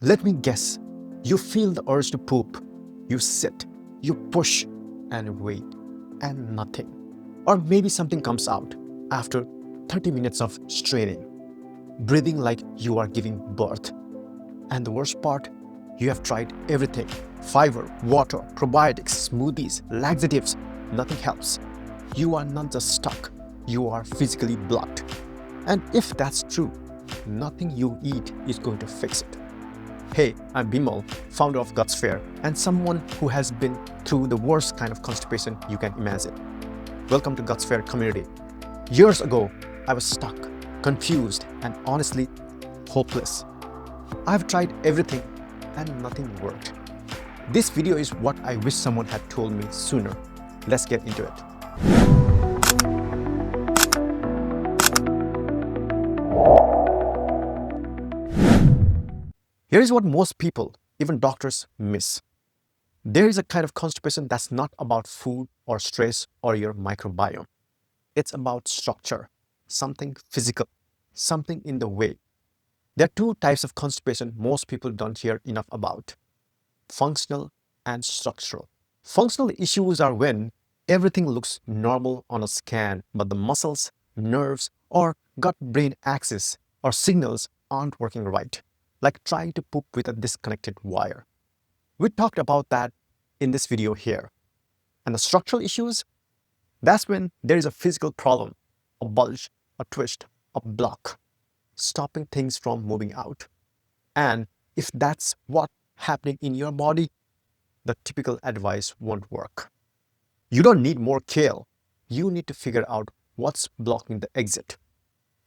Let me guess, you feel the urge to poop, you sit, you push and wait, and nothing. Or maybe something comes out after 30 minutes of straining, breathing like you are giving birth. And the worst part, you have tried everything: fiber, water, probiotics, smoothies, laxatives. Nothing helps. You are not just stuck, you are physically blocked. And if that's true, nothing you eat is going to fix it. Hey, I'm Bimal, founder of Gutsphere, and someone who has been through the worst kind of constipation you can imagine. Welcome to Gutsphere community. Years ago, I was stuck, confused, and honestly, hopeless. I've tried everything and nothing worked. This video is what I wish someone had told me sooner. Let's get into it. Here is what most people, even doctors, miss. There is a kind of constipation that's not about food or stress or your microbiome. It's about structure, something physical, something in the way. There are two types of constipation most people don't hear enough about: functional and structural. Functional issues are when everything looks normal on a scan, but the muscles, nerves, or gut-brain axis or signals aren't working right, like trying to poop with a disconnected wire. We talked about that in this video here. And the structural issues, that's when there is a physical problem, a bulge, a twist, a block, stopping things from moving out. And if that's what's happening in your body, the typical advice won't work. You don't need more kale. You need to figure out what's blocking the exit.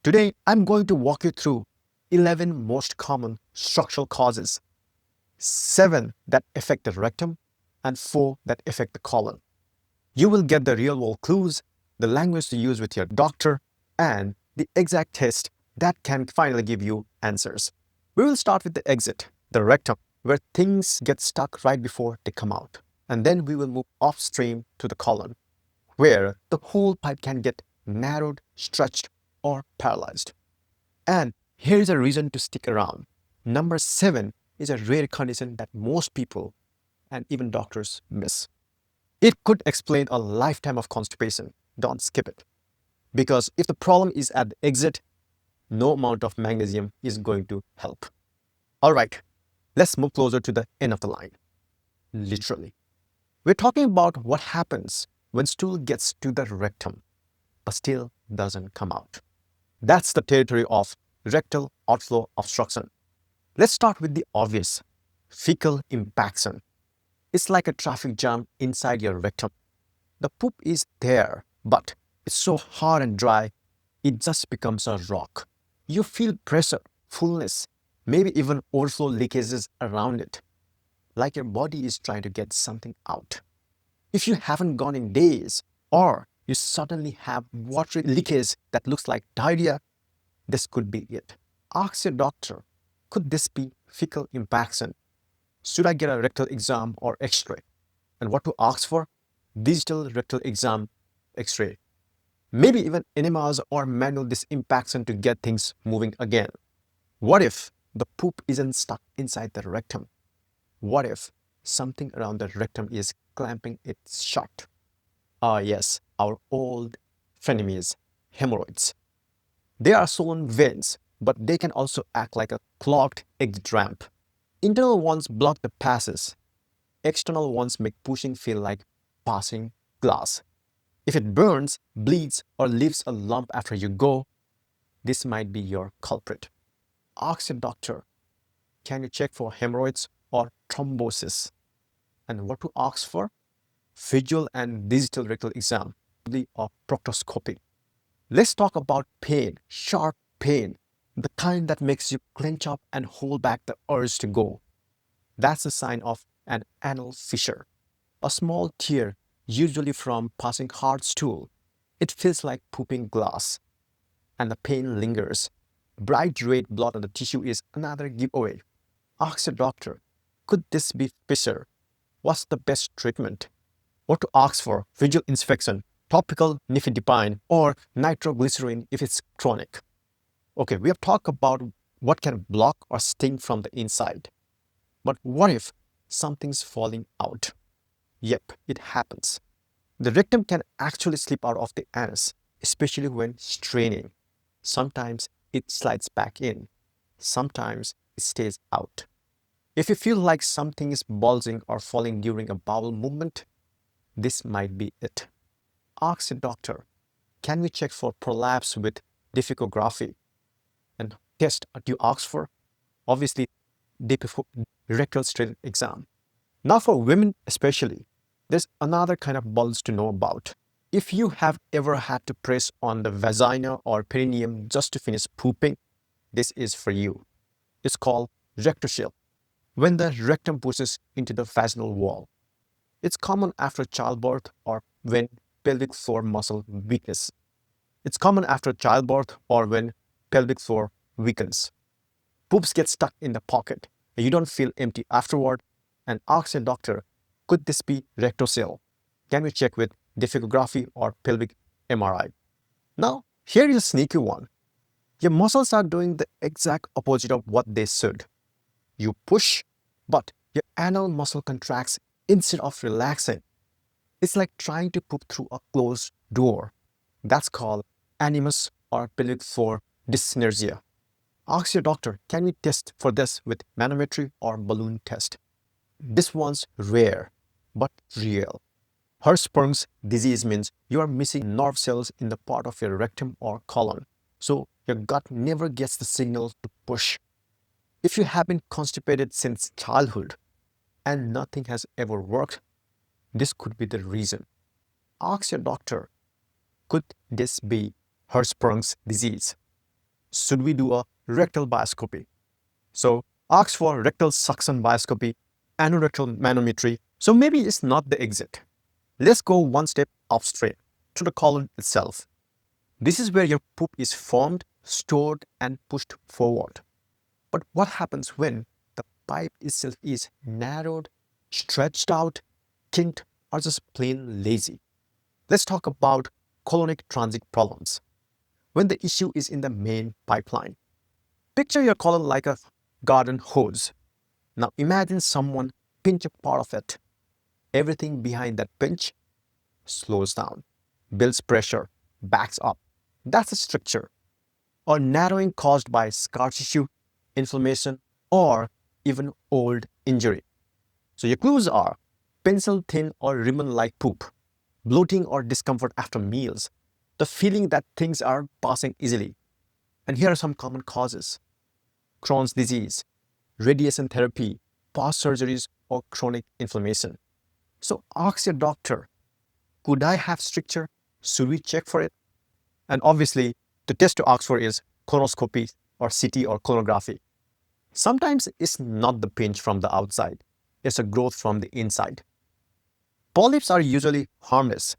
Today, I'm going to walk you through 11 most common structural causes, 7 that affect the rectum, and 4 that affect the colon. You will get the real-world clues, the language to use with your doctor, and the exact test that can finally give you answers. We will start with the exit, the rectum, where things get stuck right before they come out. And then we will move upstream to the colon, where the whole pipe can get narrowed, stretched, or paralyzed. And here is a reason to stick around. Number 7 is a rare condition that most people and even doctors miss. It could explain a lifetime of constipation. Don't skip it. Because if the problem is at the exit, no amount of magnesium is going to help. All right, let's move closer to the end of the line. Literally. We're talking about what happens when stool gets to the rectum, but still doesn't come out. That's the territory of rectal outflow obstruction. Let's start with the obvious: fecal impaction. It's like a traffic jam inside your rectum. The poop is there, but it's so hard and dry, it just becomes a rock. You feel pressure, fullness, maybe even overflow leakages around it, like your body is trying to get something out. If you haven't gone in days, or you suddenly have watery leakage that looks like diarrhea, this could be it. Ask your doctor, could this be fecal impaction? Should I get a rectal exam or x-ray? And what to ask for? Digital rectal exam, x-ray. Maybe even enemas or manual disimpaction to get things moving again. What if the poop isn't stuck inside the rectum? What if something around the rectum is clamping it shut? Ah yes, our old frenemies, hemorrhoids. They are swollen veins, but they can also act like a clogged exit ramp. Internal ones block the passes. External ones make pushing feel like passing glass. If it burns, bleeds, or leaves a lump after you go, this might be your culprit. Ask your doctor, can you check for hemorrhoids or thrombosis? And what to ask for? Visual and digital rectal exam, or proctoscopy. Let's talk about pain, sharp pain, the kind that makes you clench up and hold back the urge to go. That's a sign of an anal fissure, a small tear, usually from passing hard stool. It feels like pooping glass, and the pain lingers. Bright red blood on the tissue is another giveaway. Ask your doctor, could this be fissure? What's the best treatment? What to ask for? Visual inspection, topical nifedipine, or nitroglycerin if it's chronic. Okay, we have talked about what can block or sting from the inside. But what if something's falling out? Yep, it happens. The rectum can actually slip out of the anus, especially when straining. Sometimes it slides back in. Sometimes it stays out. If you feel like something is bulging or falling during a bowel movement, this might be it. Ask your doctor, can we check for prolapse with difficography? And test do you ask for? Obviously, rectal strain exam. Now for women especially, there's another kind of bulge to know about. If you have ever had to press on the vagina or perineum just to finish pooping, this is for you. It's called rectocele, when the rectum pushes into the vaginal wall. It's common after childbirth or when pelvic floor muscle weakness. It's common after childbirth or when pelvic floor weakens. Poops get stuck in the pocket and you don't feel empty afterward, and ask your doctor, could this be rectocele? Can we check with difficography or pelvic MRI? Now, here is a sneaky one. Your muscles are doing the exact opposite of what they should. You push, but your anal muscle contracts instead of relaxing. It's like trying to poop through a closed door. That's called animus or pelvic floor dyssynergia. Ask your doctor, can we test for this with manometry or balloon test? This one's rare, but real. Hirschsprung's disease means you are missing nerve cells in the part of your rectum or colon, so your gut never gets the signal to push. If you have been constipated since childhood and nothing has ever worked, this could be the reason. Ask your doctor, could this be Hirschsprung's disease? Should we do a rectal bioscopy? So ask for rectal suction bioscopy, anorectal manometry. So maybe it's not the exit. Let's go one step upstream to the colon itself. This is where your poop is formed, stored, and pushed forward. But what happens when the pipe itself is narrowed, stretched out, kinked, or just plain lazy? Let's talk about colonic transit problems. When the issue is in the main pipeline. Picture your colon like a garden hose. Now imagine someone pinch a part of it. Everything behind that pinch slows down, builds pressure, backs up. That's a stricture or narrowing caused by scar tissue, inflammation, or even old injury. So your clues are pencil thin or ribbon-like poop, bloating or discomfort after meals, the feeling that things are passing easily. And here are some common causes: Crohn's disease, radiation therapy, past surgeries, or chronic inflammation. So ask your doctor, could I have stricture? Should we check for it? And obviously, the test to ask for is colonoscopy or CT or colonography. Sometimes it's not the pinch from the outside, it's a growth from the inside. Polyps are usually harmless,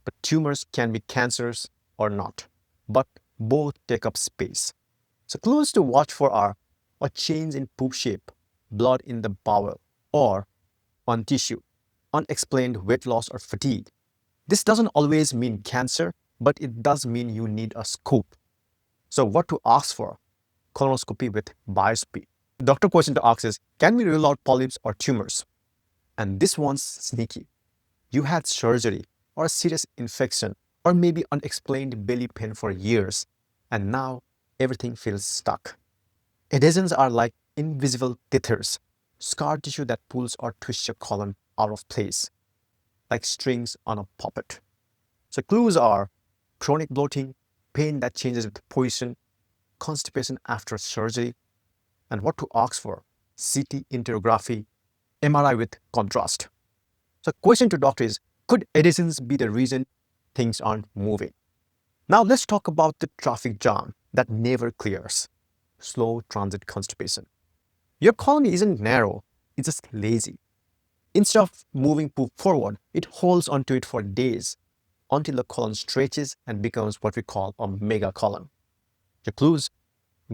but tumors can be cancerous or not. But both take up space. So clues to watch for are a change in poop shape, blood in the bowel, or on tissue, unexplained weight loss or fatigue. This doesn't always mean cancer, but it does mean you need a scope. So what to ask for? Colonoscopy with biopsy. Doctor question to ask is, can we rule out polyps or tumors? And this one's sneaky. You had surgery or a serious infection or maybe unexplained belly pain for years, and now everything feels stuck. Adhesions are like invisible tethers, scar tissue that pulls or twists your colon out of place, like strings on a puppet. So clues are chronic bloating, pain that changes with position, constipation after surgery, and what to ask for: CT interrography, MRI with contrast. So question to doctor is, could adhesions be the reason things aren't moving? Now let's talk about the traffic jam that never clears: slow transit constipation. Your colon isn't narrow, it's just lazy. Instead of moving poop forward, it holds onto it for days until the colon stretches and becomes what we call a mega colon. The clues: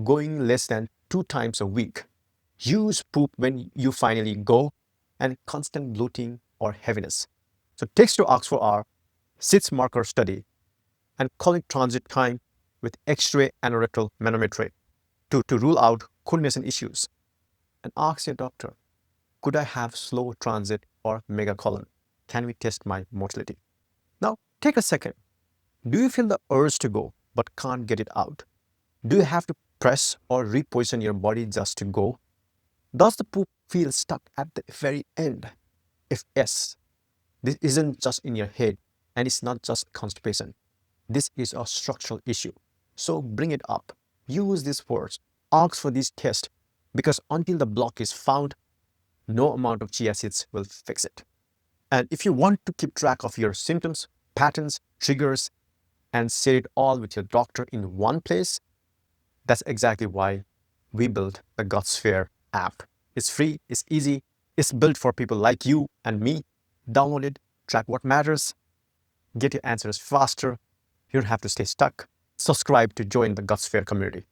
going less than 2 times a week, use poop when you finally go, and constant bloating or heaviness. So text to ask for are SITS marker study and colonic transit time with X-ray anorectal manometry to rule out coordination issues. And ask your doctor, Could I have slow transit or megacolon? Can we test my motility? Now, take a second. Do you feel the urge to go but can't get it out? Do you have to press or reposition your body just to go? Does the poop feel stuck at the very end? If yes, this isn't just in your head and it's not just constipation. This is a structural issue. So bring it up. Use these words. Ask for these tests because until the block is found, no amount of chia seeds will fix it. And if you want to keep track of your symptoms, patterns, triggers, and share it all with your doctor in one place, that's exactly why we built the Gutsphere app. It's free, it's easy, it's built for people like you and me. Download it, track what matters, get your answers faster. You don't have to stay stuck. Subscribe to join the Gutsphere community.